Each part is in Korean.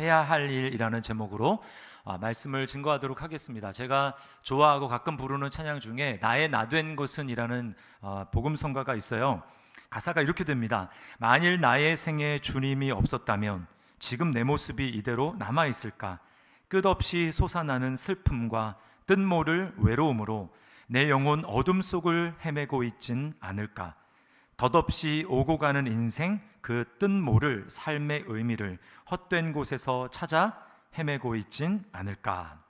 해야 할 일이라는 제목으로 말씀을 증거하도록 하겠습니다. 제가 좋아하고 가끔 부르는 찬양 중에 나의 나된 것은 이라는 복음성가가 있어요. 가사가 이렇게 됩니다. 만일 나의 생에 주님이 없었다면 지금 내 모습이 이대로 남아있을까? 끝없이 솟아나는 슬픔과 뜻모를 외로움으로 내 영혼 어둠 속을 헤매고 있진 않을까? 덧없이 오고 가는 인생 그 뜻모를 삶의 의미를 헛된 곳에서 찾아 헤매고 있진 않을까?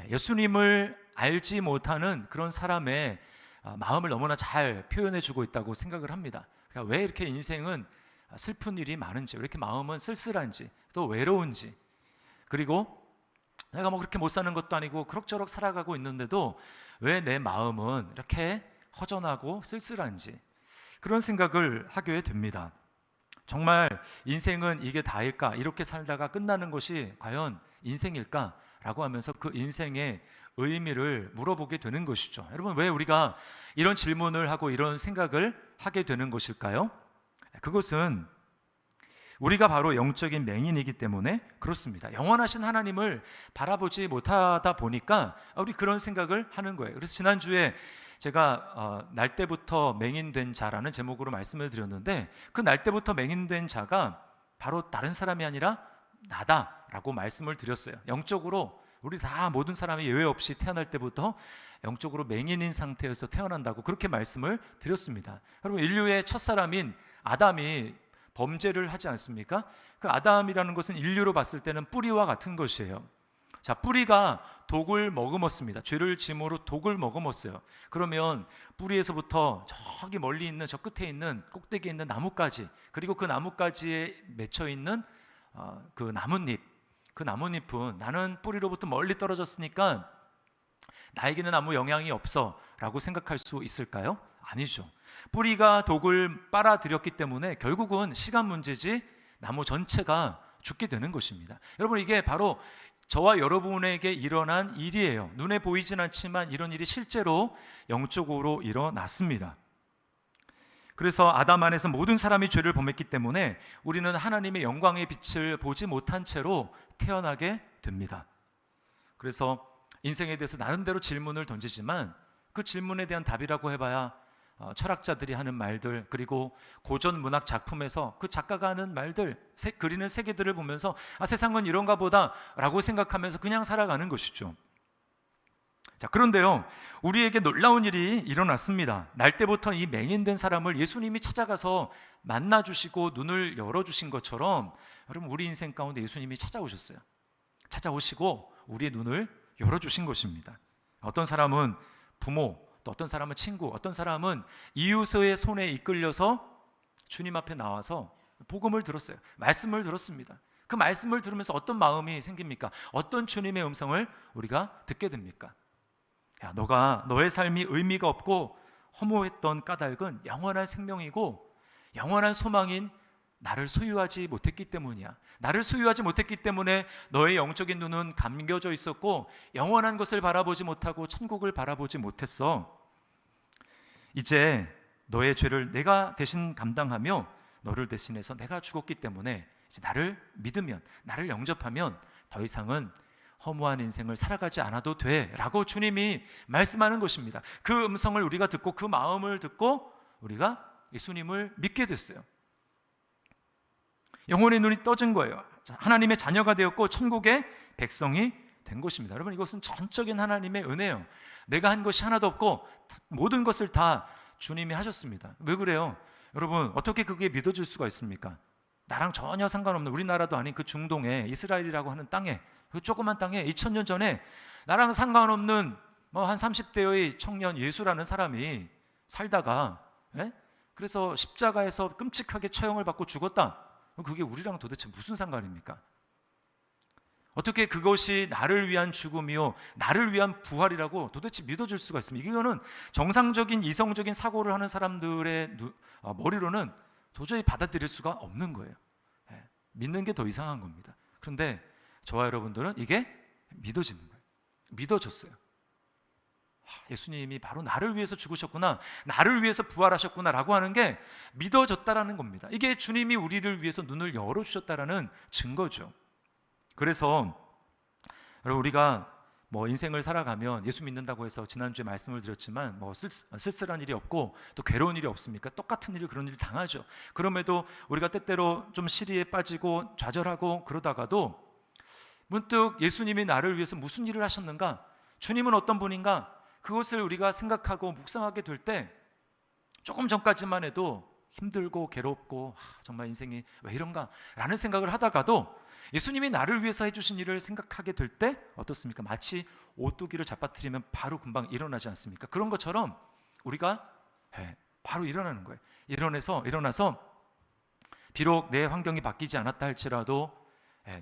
예수님을 알지 못하는 그런 사람의 마음을 너무나 잘 표현해주고 있다고 생각을 합니다. 그러니까 왜 이렇게 인생은 슬픈 일이 많은지, 왜 이렇게 마음은 쓸쓸한지, 또 외로운지, 그리고 내가 뭐 그렇게 못 사는 것도 아니고 그럭저럭 살아가고 있는데도 왜 내 마음은 이렇게 허전하고 쓸쓸한지, 그런 생각을 하게 됩니다. 정말 인생은 이게 다일까? 이렇게 살다가 끝나는 것이 과연 인생일까? 라고 하면서 그 인생의 의미를 물어보게 되는 것이죠. 여러분, 왜 우리가 이런 질문을 하고 이런 생각을 하게 되는 것일까요? 그것은 우리가 바로 영적인 맹인이기 때문에 그렇습니다. 영원하신 하나님을 바라보지 못하다 보니까 우리 그런 생각을 하는 거예요. 그래서 지난주에 제가 날 때부터 맹인된 자라는 제목으로 말씀을 드렸는데, 그 날 때부터 맹인된 자가 바로 다른 사람이 아니라 나다라고 말씀을 드렸어요. 영적으로 우리 다 모든 사람이 예외 없이 태어날 때부터 영적으로 맹인인 상태에서 태어난다고 그렇게 말씀을 드렸습니다. 여러분, 인류의 첫사람인 아담이 범죄를 하지 않습니까? 그 아담이라는 것은 인류로 봤을 때는 뿌리와 같은 것이에요. 자, 뿌리가 독을 머금었습니다. 죄를 짐으로 독을 머금었어요. 그러면 뿌리에서부터 저기 멀리 있는 저 끝에 있는 꼭대기에 있는 나뭇가지, 그리고 그 나뭇가지에 맺혀 있는 그 나뭇잎, 그 나뭇잎은 나는 뿌리로부터 멀리 떨어졌으니까 나에게는 아무 영향이 없어 라고 생각할 수 있을까요? 아니죠. 뿌리가 독을 빨아들였기 때문에 결국은 시간 문제지 나무 전체가 죽게 되는 것입니다. 여러분, 이게 바로 저와 여러분에게 일어난 일이에요. 눈에 보이진 않지만 이런 일이 실제로 영적으로 일어났습니다. 그래서 아담 안에서 모든 사람이 죄를 범했기 때문에 우리는 하나님의 영광의 빛을 보지 못한 채로 태어나게 됩니다. 그래서 인생에 대해서 나름대로 질문을 던지지만 그 질문에 대한 답이라고 해봐야 철학자들이 하는 말들, 그리고 고전 문학 작품에서 그 작가가 하는 말들, 그리는 세계들을 보면서 세상은 이런가 보다 라고 생각하면서 그냥 살아가는 것이죠. 자, 그런데요, 우리에게 놀라운 일이 일어났습니다. 날 때부터 이 맹인된 사람을 예수님이 찾아가서 만나주시고 눈을 열어주신 것처럼, 여러분, 우리 인생 가운데 예수님이 찾아오셨어요. 찾아오시고 우리의 눈을 열어주신 것입니다. 어떤 사람은 부모, 또 어떤 사람은 친구, 어떤 사람은 이웃의 손에 이끌려서 주님 앞에 나와서 복음을 들었어요. 말씀을 들었습니다. 그 말씀을 들으면서 어떤 마음이 생깁니까? 어떤 주님의 음성을 우리가 듣게 됩니까? 야, 너의 삶이 의미가 없고 허무했던 까닭은 영원한 생명이고 영원한 소망인 나를 소유하지 못했기 때문이야. 나를 소유하지 못했기 때문에 너의 영적인 눈은 감겨져 있었고 영원한 것을 바라보지 못하고 천국을 바라보지 못했어. 이제 너의 죄를 내가 대신 감당하며 너를 대신해서 내가 죽었기 때문에 이제 나를 믿으면, 나를 영접하면 더 이상은 허무한 인생을 살아가지 않아도 돼 라고 주님이 말씀하는 것입니다. 그 음성을 우리가 듣고 그 마음을 듣고 우리가 예수님을 믿게 됐어요. 영혼의 눈이 떠진 거예요. 하나님의 자녀가 되었고 천국의 백성이 된 것입니다. 여러분, 이것은 전적인 하나님의 은혜예요. 내가 한 것이 하나도 없고 모든 것을 다 주님이 하셨습니다. 왜 그래요? 여러분, 어떻게 그게 믿어질 수가 있습니까? 나랑 전혀 상관없는, 우리나라도 아닌 그 중동에 이스라엘이라고 하는 땅에, 그 조그만 땅에 2000년 전에 나랑 상관없는 한 30대의 청년 예수라는 사람이 살다가 그래서 십자가에서 끔찍하게 처형을 받고 죽었다. 그게 우리랑 도대체 무슨 상관입니까? 어떻게 그것이 나를 위한 죽음이요 나를 위한 부활이라고 도대체 믿어질 수가 있습니까? 이거는 정상적인 이성적인 사고를 하는 사람들의 머리로는 도저히 받아들일 수가 없는 거예요. 믿는 게 더 이상한 겁니다. 그런데 저와 여러분들은 이게 믿어지는 거예요. 믿어졌어요. 예수님이 바로 나를 위해서 죽으셨구나, 나를 위해서 부활하셨구나 라고 하는 게 믿어졌다라는 겁니다. 이게 주님이 우리를 위해서 눈을 열어주셨다라는 증거죠. 그래서 여러분, 우리가 뭐 인생을 살아가면 예수 믿는다고 해서 지난주에 말씀을 드렸지만 뭐 쓸쓸한 일이 없고 또 괴로운 일이 없습니까? 똑같은 일을 그런 일을 당하죠. 그럼에도 우리가 때때로 좀 시리에 빠지고 좌절하고 그러다가도 문득 예수님이 나를 위해서 무슨 일을 하셨는가? 주님은 어떤 분인가? 그것을 우리가 생각하고 묵상하게 될 때 조금 전까지만 해도 힘들고 괴롭고 정말 인생이 왜 이런가? 라는 생각을 하다가도 예수님이 나를 위해서 해주신 일을 생각하게 될 때 어떻습니까? 마치 오뚜기를 잡아뜨리면 바로 금방 일어나지 않습니까? 그런 것처럼 우리가 바로 일어나는 거예요. 일어나서 비록 내 환경이 바뀌지 않았다 할지라도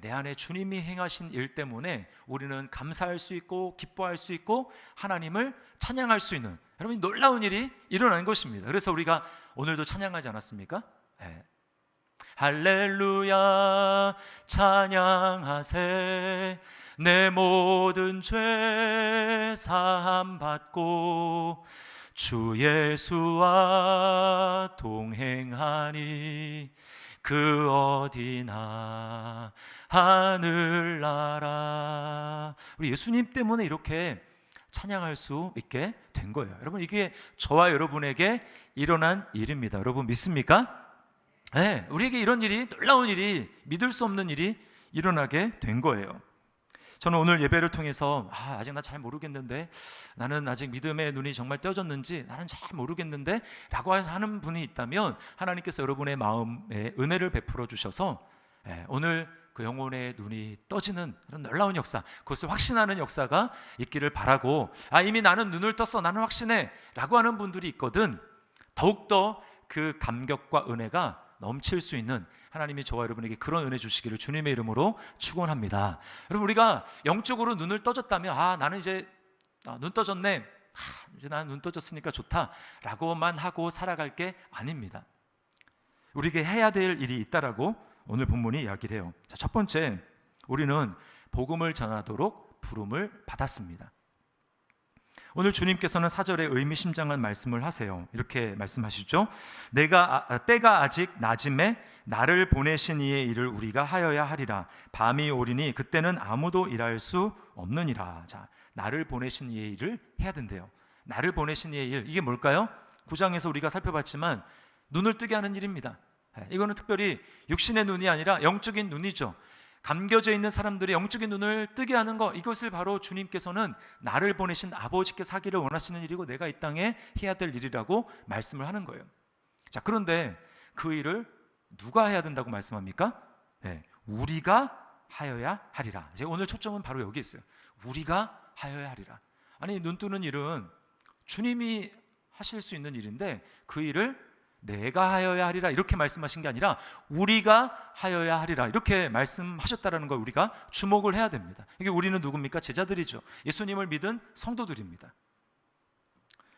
내 안에 주님이 행하신 일 때문에 우리는 감사할 수 있고 기뻐할 수 있고 하나님을 찬양할 수 있는, 여러분, 놀라운 일이 일어나는 것입니다. 그래서 우리가 오늘도 찬양하지 않았습니까? 할렐루야 찬양하세, 내 모든 죄 사함 받고 주 예수와 동행하니 그 어디나 하늘나라. 우리 예수님 때문에 이렇게 찬양할 수 있게 된 거예요. 여러분, 이게 저와 여러분에게 일어난 일입니다. 여러분 믿습니까? 네, 우리에게 이런 일이, 놀라운 일이, 믿을 수 없는 일이 일어나게 된 거예요. 저는 오늘 예배를 통해서 아직 나 잘 모르겠는데, 나는 아직 믿음의 눈이 정말 떼어졌는지 나는 잘 모르겠는데 라고 하는 분이 있다면 하나님께서 여러분의 마음에 은혜를 베풀어 주셔서 오늘 그 영혼의 눈이 떠지는 그런 놀라운 역사, 그것을 확신하는 역사가 있기를 바라고, 이미 나는 눈을 떴어, 나는 확신해 라고 하는 분들이 있거든 더욱더 그 감격과 은혜가 넘칠 수 있는 하나님이 저와 여러분에게 그런 은혜 주시기를 주님의 이름으로 축원합니다. 여러분, 우리가 영적으로 눈을 떠졌다면 나는 이제 눈 떠졌네, 이제 나는 눈 떠졌으니까 좋다 라고만 하고 살아갈 게 아닙니다. 우리에게 해야 될 일이 있다라고 오늘 본문이 이야기를 해요. 자, 첫 번째, 우리는 복음을 전하도록 부름을 받았습니다. 오늘 주님께서는 4절에 의미심장한 말씀을 하세요. 이렇게 말씀하시죠. 때가 아직 낮음에 나를 보내신 이의 일을 우리가 하여야 하리라. 밤이 오리니 그때는 아무도 일할 수 없느니라. 자, 나를 보내신 이의 일을 해야 된대요. 나를 보내신 이의 일, 이게 뭘까요? 9장에서 우리가 살펴봤지만 눈을 뜨게 하는 일입니다. 이거는 특별히 육신의 눈이 아니라 영적인 눈이죠. 감겨져 있는 사람들의 영적인 눈을 뜨게 하는 것, 이것을 바로 주님께서는 나를 보내신 아버지께서 하기를 원하시는 일이고 내가 이 땅에 해야 될 일이라고 말씀을 하는 거예요. 자, 그런데 그 일을 누가 해야 된다고 말씀합니까? 우리가 하여야 하리라. 제가 오늘 초점은 바로 여기 있어요. 우리가 하여야 하리라. 아니, 눈 뜨는 일은 주님이 하실 수 있는 일인데 그 일을 내가 하여야 하리라 이렇게 말씀하신 게 아니라 우리가 하여야 하리라 이렇게 말씀하셨다라는 걸 우리가 주목을 해야 됩니다. 이게 우리는 누굽니까? 제자들이죠. 예수님을 믿은 성도들입니다.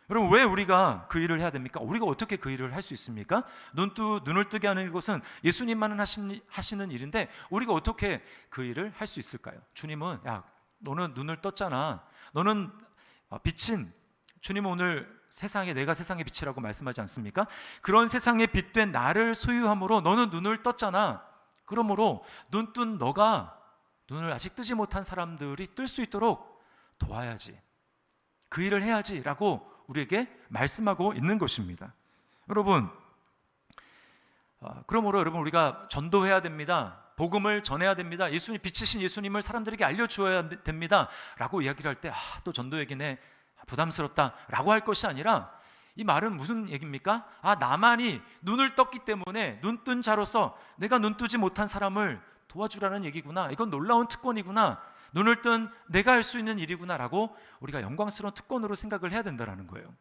여러분, 왜 우리가 그 일을 해야 됩니까? 우리가 어떻게 그 일을 할 수 있습니까? 눈을 뜨게 하는 것은 예수님만 하시는 일인데 우리가 어떻게 그 일을 할 수 있을까요? 주님은 너는 눈을 떴잖아. 너는 빛인, 주님은 오늘 세상에, 내가 세상의 빛이라고 말씀하지 않습니까? 그런 세상의 빛된 나를 소유함으로 너는 눈을 떴잖아. 그러므로 눈 뜬 너가 눈을 아직 뜨지 못한 사람들이 뜰 수 있도록 도와야지, 그 일을 해야지 라고 우리에게 말씀하고 있는 것입니다. 여러분, 그러므로 여러분, 우리가 전도해야 됩니다. 복음을 전해야 됩니다. 예수님, 빛이신 예수님을 사람들에게 알려주어야 됩니다 라고 이야기를 할 때 또 전도 얘기네, 부담스럽다 라고 할 것이 아니라, 이 말은 무슨 얘기입니까? 나만이 눈을 떴기 때문에 눈 뜬 자로서 내가 눈 뜨지 못한 사람을 도와주라는 얘기구나, 이건 놀라운 특권이구나, 눈을 뜬 내가 할 수 있는 일이구나 라고 우리가 영광스러운 특권으로 생각을 해야 된다는 거예요.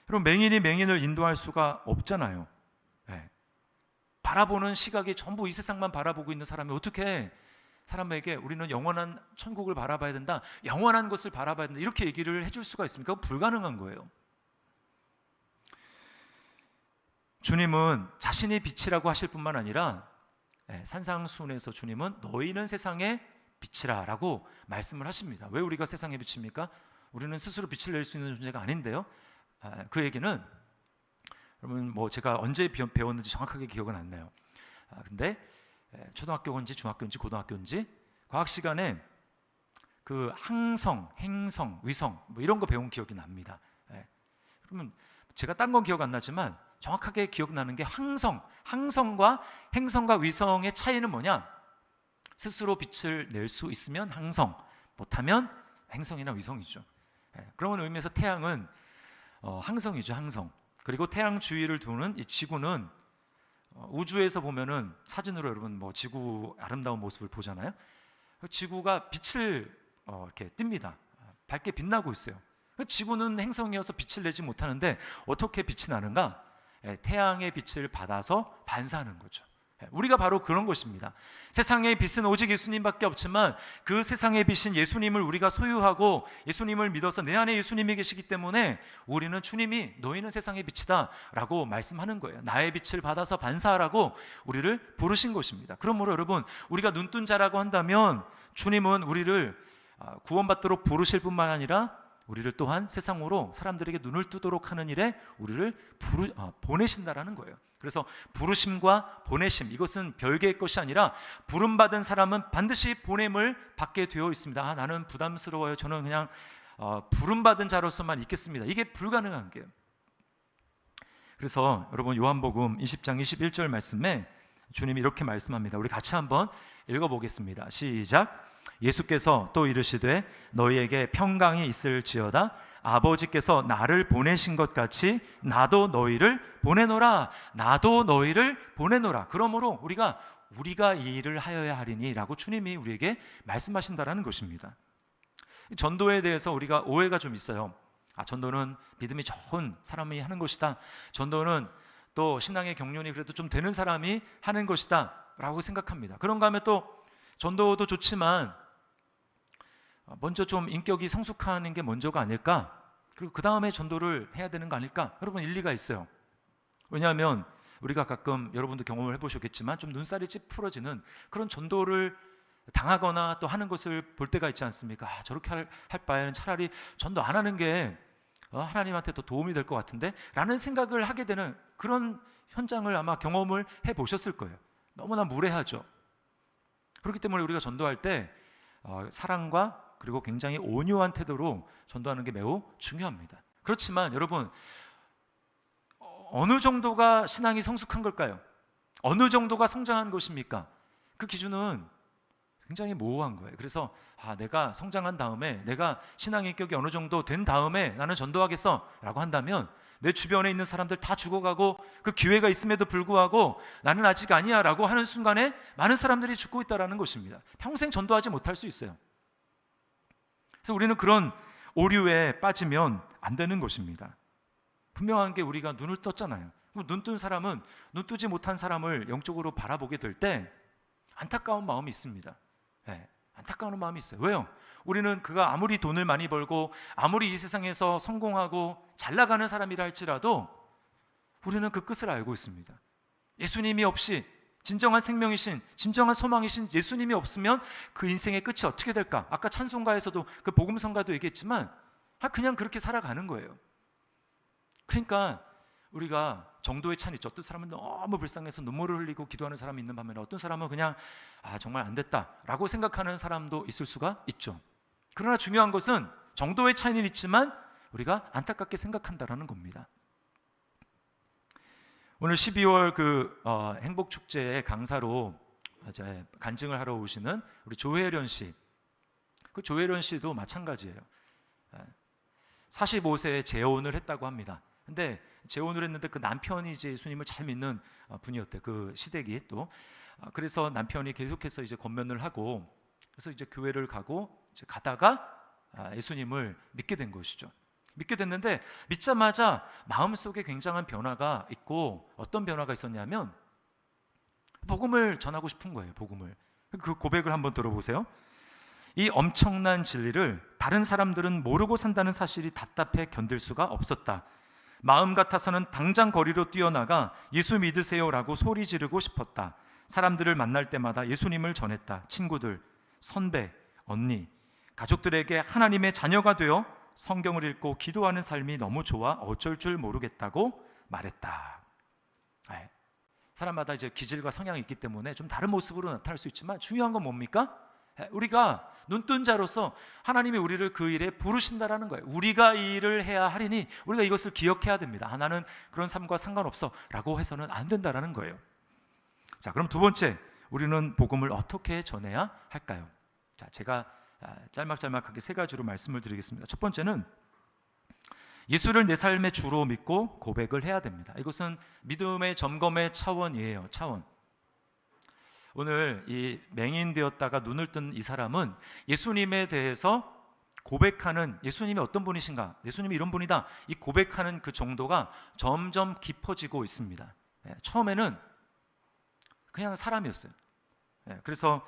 여러분, 맹인이 맹인을 인도할 수가 없잖아요. 바라보는 시각이 전부 이 세상만 바라보고 있는 사람이 어떻게 사람에게 우리는 영원한 천국을 바라봐야 된다, 영원한 것을 바라봐야 된다 이렇게 얘기를 해줄 수가 있습니까? 불가능한 거예요. 주님은 자신이 빛이라고 하실 뿐만 아니라 산상수훈에서 주님은 너희는 세상의 빛이라 라고 말씀을 하십니다. 왜 우리가 세상의 빛입니까? 우리는 스스로 빛을 낼 수 있는 존재가 아닌데요. 그 얘기는 여러분, 제가 언제 배웠는지 정확하게 기억은 안 나요. 근데 초등학교인지 중학교인지 고등학교인지 과학 시간에 그 항성, 행성, 위성 뭐 이런 거 배운 기억이 납니다. 그러면 제가 딴 건 기억 안 나지만 정확하게 기억나는 게 항성과 행성과 위성의 차이는 뭐냐? 스스로 빛을 낼 수 있으면 항성, 못하면 행성이나 위성이죠. 그런 의미에서 태양은 항성이죠, 항성. 그리고 태양 주위를 두는 이 지구는 우주에서 보면은 사진으로 여러분 뭐 지구 아름다운 모습을 보잖아요. 지구가 빛을 이렇게 띱니다. 밝게 빛나고 있어요. 지구는 행성이어서 빛을 내지 못하는데 어떻게 빛이 나는가? 태양의 빛을 받아서 반사하는 거죠. 우리가 바로 그런 것입니다. 세상의 빛은 오직 예수님밖에 없지만 그 세상의 빛인 예수님을 우리가 소유하고 예수님을 믿어서 내 안에 예수님이 계시기 때문에 우리는 주님이 너희는 세상의 빛이다 라고 말씀하는 거예요. 나의 빛을 받아서 반사하라고 우리를 부르신 것입니다. 그러므로 여러분, 우리가 눈뜬 자라고 한다면 주님은 우리를 구원받도록 부르실 뿐만 아니라 우리를 또한 세상으로 사람들에게 눈을 뜨도록 하는 일에 우리를 보내신다라는 거예요. 그래서 부르심과 보내심, 이것은 별개의 것이 아니라 부름받은 사람은 반드시 보냄을 받게 되어 있습니다. 나는 부담스러워요. 저는 그냥 부름받은 자로서만 있겠습니다. 이게 불가능한 게요. 그래서 여러분, 요한복음 20장 21절 말씀에 주님이 이렇게 말씀합니다. 우리 같이 한번 읽어보겠습니다. 시작. 예수께서 또 이르시되 너희에게 평강이 있을지어다. 아버지께서 나를 보내신 것 같이 나도 너희를 보내노라. 나도 너희를 보내노라. 그러므로 우리가 이 일을 하여야 하리니 라고 주님이 우리에게 말씀하신다라는 것입니다. 전도에 대해서 우리가 오해가 좀 있어요. 전도는 믿음이 좋은 사람이 하는 것이다. 전도는 또 신앙의 경륜이 그래도 좀 되는 사람이 하는 것이다 라고 생각합니다. 그런가 하면 또 전도도 좋지만 먼저 좀 인격이 성숙하는 게 먼저가 아닐까? 그리고 그 다음에 전도를 해야 되는 거 아닐까? 여러분, 일리가 있어요. 왜냐하면 우리가 가끔 여러분도 경험을 해보셨겠지만 좀 눈살이 찌푸러지는 그런 전도를 당하거나 또 하는 것을 볼 때가 있지 않습니까? 저렇게 할 바에는 차라리 전도 안 하는 게 하나님한테 더 도움이 될 것 같은데? 라는 생각을 하게 되는 그런 현장을 아마 경험을 해보셨을 거예요. 너무나 무례하죠. 그렇기 때문에 우리가 전도할 때 사랑과 그리고 굉장히 온유한 태도로 전도하는 게 매우 중요합니다. 그렇지만 여러분, 어느 정도가 신앙이 성숙한 걸까요? 어느 정도가 성장한 것입니까? 그 기준은 굉장히 모호한 거예요. 그래서 내가 성장한 다음에, 내가 신앙의 인격이 어느 정도 된 다음에 나는 전도하겠어 라고 한다면 내 주변에 있는 사람들 다 죽어가고 그 기회가 있음에도 불구하고 나는 아직 아니야 라고 하는 순간에 많은 사람들이 죽고 있다는 것입니다. 평생 전도하지 못할 수 있어요. 그래서 우리는 그런 오류에 빠지면 안 되는 것입니다. 분명한 게 우리가 눈을 떴잖아요. 눈 뜬 사람은 눈 뜨지 못한 사람을 영적으로 바라보게 될 때 안타까운 마음이 있습니다. 안타까운 마음이 있어요. 왜요? 우리는 그가 아무리 돈을 많이 벌고 아무리 이 세상에서 성공하고 잘 나가는 사람이라 할지라도 우리는 그 끝을 알고 있습니다. 예수님이 없이 진정한 생명이신, 진정한 소망이신 예수님이 없으면 그 인생의 끝이 어떻게 될까? 아까 찬송가에서도 그 복음성가도 얘기했지만 그냥 그렇게 살아가는 거예요. 그러니까 우리가 정도의 차이 있죠. 어떤 사람은 너무 불쌍해서 눈물을 흘리고 기도하는 사람이 있는 반면에 어떤 사람은 그냥 정말 안 됐다라고 생각하는 사람도 있을 수가 있죠. 그러나 중요한 것은 정도의 차이는 있지만 우리가 안타깝게 생각한다라는 겁니다. 오늘 12월 행복축제의 강사로 이제 간증을 하러 오시는 우리 조혜련 씨, 그 조혜련 씨도 마찬가지예요. 45세에 재혼을 했다고 합니다. 근데 재혼을 했는데 그 남편이 이제 예수님을 잘 믿는 분이었대. 그 시댁이 또 그래서 남편이 계속해서 이제 권면을 하고 그래서 이제 교회를 가고 이제 가다가 예수님을 믿게 된 것이죠. 믿게 됐는데 믿자마자 마음속에 굉장한 변화가 있고 어떤 변화가 있었냐면 복음을 전하고 싶은 거예요. 복음을. 그 고백을 한번 들어보세요. 이 엄청난 진리를 다른 사람들은 모르고 산다는 사실이 답답해 견딜 수가 없었다. 마음 같아서는 당장 거리로 뛰어나가 예수 믿으세요라고 소리 지르고 싶었다. 사람들을 만날 때마다 예수님을 전했다. 친구들, 선배, 언니, 가족들에게 하나님의 자녀가 되어 성경을 읽고 기도하는 삶이 너무 좋아 어쩔 줄 모르겠다고 말했다. 사람마다 이제 기질과 성향이 있기 때문에 좀 다른 모습으로 나타날 수 있지만 중요한 건 뭡니까? 우리가 눈뜬 자로서 하나님이 우리를 그 일에 부르신다라는 거예요. 우리가 이 일을 해야 하리니 우리가 이것을 기억해야 됩니다. 나는 그런 삶과 상관없어 라고 해서는 안 된다라는 거예요. 자, 그럼 두 번째, 우리는 복음을 어떻게 전해야 할까요? 자, 제가 짤막짤막하게 세 가지로 말씀을 드리겠습니다. 첫 번째는 예수를 내 삶의 주로 믿고 고백을 해야 됩니다. 이것은 믿음의 점검의 차원이에요. 차원. 오늘 이 맹인되었다가 눈을 뜬 이 사람은 예수님에 대해서 고백하는, 예수님이 어떤 분이신가, 예수님이 이런 분이다, 이 고백하는 그 정도가 점점 깊어지고 있습니다. 처음에는 그냥 사람이었어요. 그래서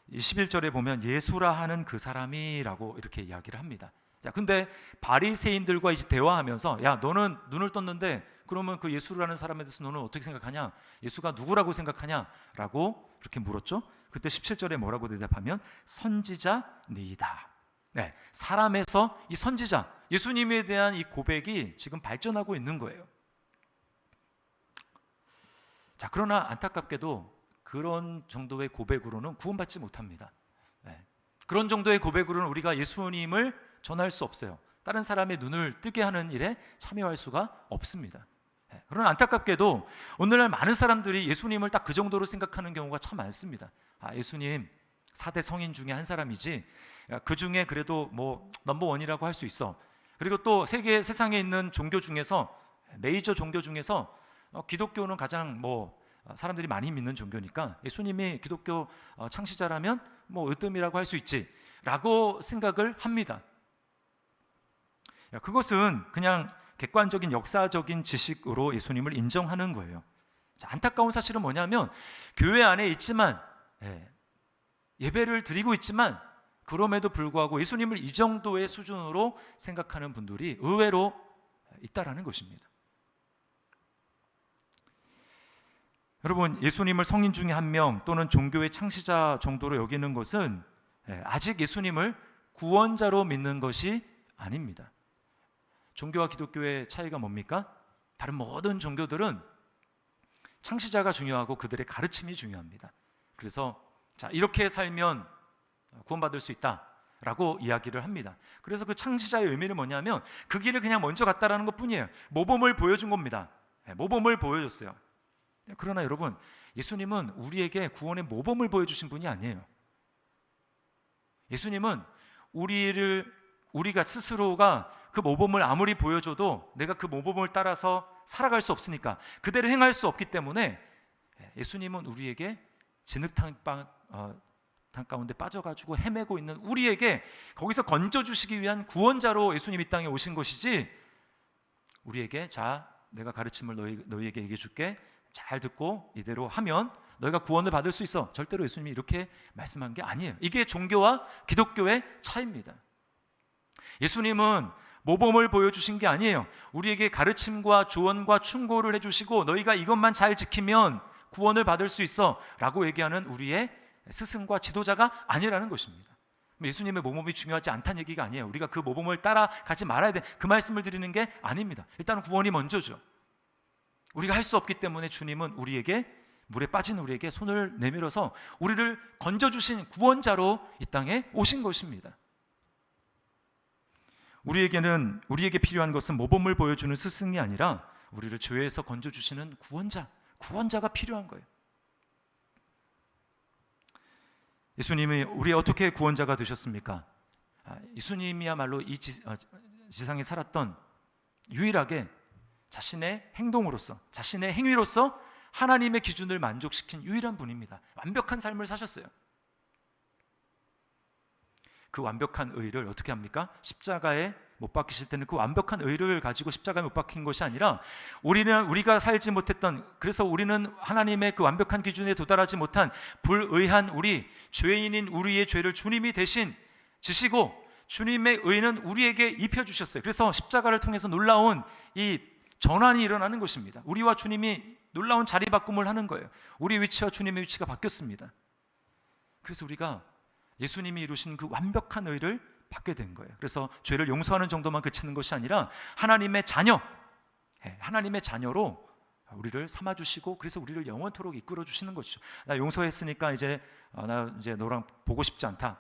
11절에 보면 예수라 하는 그 사람이라고 이렇게 이야기를 합니다. 자, 근데 바리새인들과 이제 대화하면서, 야, 너는 눈을 떴는데 그러면 그 예수라는 사람에 대해서 너는 어떻게 생각하냐? 예수가 누구라고 생각하냐? 라고 이렇게 물었죠. 그때 17절에 뭐라고 대답하면 선지자니이다. 네, 사람에서 이 선지자, 예수님에 대한 이 고백이 지금 발전하고 있는 거예요. 자, 그러나 안타깝게도 그런 정도의 고백으로는 구원받지 못합니다. 네. 그런 정도의 고백으로는 우리가 예수님을 전할 수 없어요. 다른 사람의 눈을 뜨게 하는 일에 참여할 수가 없습니다. 네. 그러나 안타깝게도 오늘날 많은 사람들이 예수님을 딱 그 정도로 생각하는 경우가 참 많습니다. 예수님 4대 성인 중에 한 사람이지, 그 중에 그래도 뭐 넘버원이라고 할 수 있어. 그리고 또 세상에 있는 종교 중에서, 메이저 종교 중에서 기독교는 가장 사람들이 많이 믿는 종교니까 예수님이 기독교 창시자라면 으뜸이라고 할 수 있지라고 생각을 합니다. 그것은 그냥 객관적인 역사적인 지식으로 예수님을 인정하는 거예요. 자, 안타까운 사실은 뭐냐면 교회 안에 있지만, 예배를 드리고 있지만 그럼에도 불구하고 예수님을 이 정도의 수준으로 생각하는 분들이 의외로 있다라는 것입니다. 여러분, 예수님을 성인 중에 한 명 또는 종교의 창시자 정도로 여기는 것은 아직 예수님을 구원자로 믿는 것이 아닙니다. 종교와 기독교의 차이가 뭡니까? 다른 모든 종교들은 창시자가 중요하고 그들의 가르침이 중요합니다. 그래서 자, 이렇게 살면 구원받을 수 있다라고 이야기를 합니다. 그래서 그 창시자의 의미는 뭐냐면 그 길을 그냥 먼저 갔다라는 것뿐이에요. 모범을 보여준 겁니다. 모범을 보여줬어요. 그러나 여러분, 예수님은 우리에게 구원의 모범을 보여주신 분이 아니에요. 예수님은 우리가 스스로가 그 모범을 아무리 보여줘도 내가 그 모범을 따라서 살아갈 수 없으니까, 그대로 행할 수 없기 때문에 예수님은 우리에게 진흙탕 가운데 빠져가지고 헤매고 있는 우리에게 거기서 건져주시기 위한 구원자로 예수님이 이 땅에 오신 것이지, 우리에게 자, 내가 가르침을 너희에게 얘기해 줄게, 잘 듣고 이대로 하면 너희가 구원을 받을 수 있어. 절대로 예수님이 이렇게 말씀한 게 아니에요. 이게 종교와 기독교의 차이입니다. 예수님은 모범을 보여주신 게 아니에요. 우리에게 가르침과 조언과 충고를 해주시고 너희가 이것만 잘 지키면 구원을 받을 수 있어 라고 얘기하는 우리의 스승과 지도자가 아니라는 것입니다. 예수님의 모범이 중요하지 않다는 얘기가 아니에요. 우리가 그 모범을 따라가지 말아야 돼, 그 말씀을 드리는 게 아닙니다. 일단은 구원이 먼저죠. 우리가 할 수 없기 때문에 주님은 물에 빠진 우리에게 손을 내밀어서 우리를 건져주신 구원자로 이 땅에 오신 것입니다. 우리에게 필요한 것은 모범을 보여주는 스승이 아니라 우리를 죄에서 건져주시는 구원자가 필요한 거예요. 예수님이 우리 어떻게 구원자가 되셨습니까? 예수님이야말로 이 지상에 살았던 유일하게 자신의 행동으로서, 자신의 행위로서 하나님의 기준을 만족시킨 유일한 분입니다. 완벽한 삶을 사셨어요. 그 완벽한 의를 어떻게 합니까? 십자가에 못 박히실 때는 그 완벽한 의를 가지고 십자가에 못 박힌 것이 아니라 우리가 살지 못했던, 그래서 우리는 하나님의 그 완벽한 기준에 도달하지 못한 불의한 죄인인 우리의 죄를 주님이 대신 지시고 주님의 의는 우리에게 입혀주셨어요. 그래서 십자가를 통해서 놀라운 이 전환이 일어나는 것입니다. 우리와 주님이 놀라운 자리 바꿈을 하는 거예요. 우리 위치와 주님의 위치가 바뀌었습니다. 그래서 우리가 예수님이 이루신 그 완벽한 의를 받게 된 거예요. 그래서 죄를 용서하는 정도만 그치는 것이 아니라 하나님의 자녀로 우리를 삼아주시고 그래서 우리를 영원토록 이끌어 주시는 것이죠. 나 용서했으니까 나 이제 너랑 보고 싶지 않다,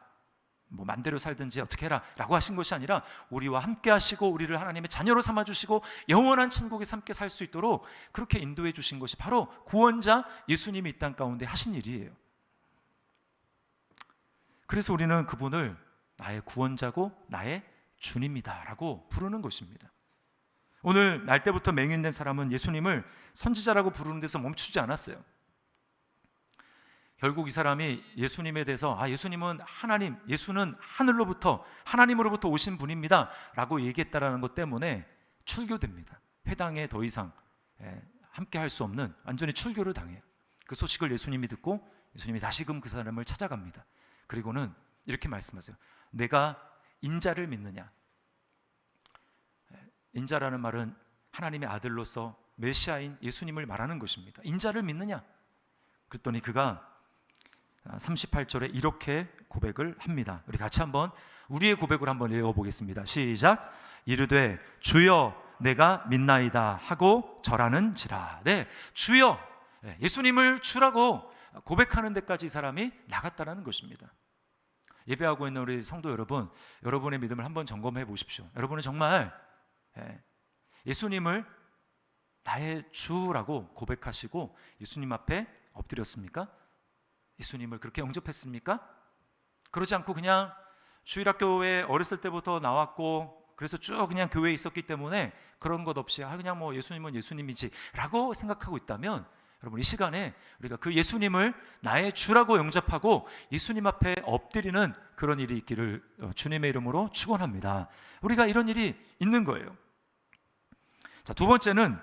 뭐 맘대로 살든지 어떻게 해라 라고 하신 것이 아니라 우리와 함께 하시고 우리를 하나님의 자녀로 삼아주시고 영원한 천국에서 함께 살 수 있도록 그렇게 인도해 주신 것이 바로 구원자 예수님이 이 땅 가운데 하신 일이에요. 그래서 우리는 그분을 나의 구원자고 나의 주님이다 라고 부르는 것입니다. 오늘 날 때부터 맹인된 사람은 예수님을 선지자라고 부르는 데서 멈추지 않았어요. 결국 이 사람이 예수님에 대해서 예수님은 하나님, 예수는 하나님으로부터 오신 분입니다 라고 얘기했다라는 것 때문에 출교됩니다. 회당에 더 이상 함께 할 수 없는 완전히 출교를 당해요. 그 소식을 예수님이 듣고 예수님이 다시금 그 사람을 찾아갑니다. 그리고는 이렇게 말씀하세요. 내가 인자를 믿느냐? 인자라는 말은 하나님의 아들로서 메시아인 예수님을 말하는 것입니다. 인자를 믿느냐? 그랬더니 그가 38절에 이렇게 고백을 합니다. 우리 같이 한번 우리의 고백을 한번 읽어보겠습니다. 시작. 이르되 주여 내가 믿나이다 하고 절하는지라. 네, 주여, 예수님을 주라고 고백하는 데까지 이 사람이 나갔다라는 것입니다. 예배하고 있는 우리 성도 여러분, 여러분의 믿음을 한번 점검해 보십시오. 여러분은 정말 예수님을 나의 주라고 고백하시고 예수님 앞에 엎드렸습니까? 예수님을 그렇게 영접했습니까? 그러지 않고 그냥 주일학교에 어렸을 때부터 나왔고 그래서 쭉 그냥 교회에 있었기 때문에 그런 것 없이 그냥 뭐 예수님은 예수님이지 라고 생각하고 있다면 여러분 이 시간에 우리가 그 예수님을 나의 주라고 영접하고 예수님 앞에 엎드리는 그런 일이 있기를 주님의 이름으로 축원합니다. 우리가 이런 일이 있는 거예요. 자, 두 번째는